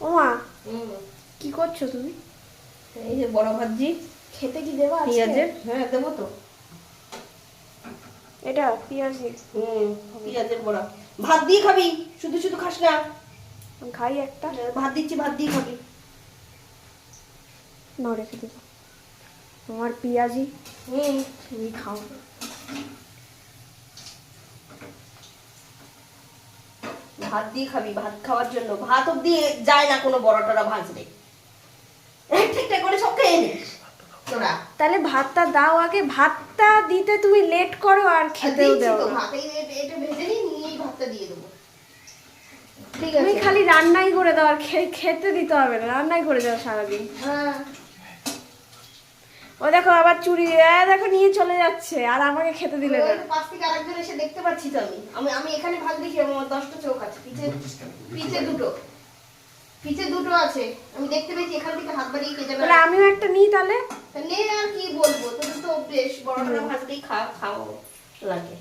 ও মা, কি করছো তুমি? এই যে বড় ভাজি। খেতে কি দেবা আজকে? পেঁয়াজের, হ্যাঁ দেবো তো। এটা পেঁয়াজি? পেঁয়াজের বড়া। ভাত দিয়ে খাবি, শুধু শুধু খাস না। খাই একটা। ভাত দিচ্ছি, ভাত দিয়ে খাবি। না, রেখে দেবো। তোমার পেঁয়াজি তুমি খাও। ভাত দিয়ে খাবি, ভাত খাওয়ার জন্য। ভাত অব্দি যায় না কোনো বড় টড়া ভাজলে। ঠিকঠাক করে সব খেয়ে নিস তোরা। তাহলে ভাতটা দাও আগে। ভাতটা দিতে তুমি লেট করো আর খেতেও দাও না। ভাত এটা ভেজে নিয়ে ভাতটা দিয়ে দেবো। ঠিক তুমি আছে, খালি রান্নাই করে দাও আর খেতে দিতে হবে না। রান্নাই করে দাও সারাদিন। হ্যাঁ। ও দেখো আবার চুরি, দেখো নিয়ে চলে যাচ্ছে আর আমাকে খেতে দিলে না। পাশ থেকে আরেকজন এসে দেখতে পাচ্ছি তো আমি আমি এখানে ভাগ দেখি। আমার 10টা চোখ আছে, পিছে দুটো আছে। আমি দেখতে পেয়েছি, এখান থেকে হাত বাড়িয়ে কে যাবে। তাহলে আমিও একটা নিই তাহলে। নে, আর কি বলবো, তোদের তো বেশ বড় বড় ভাজতেই খাও লাগে।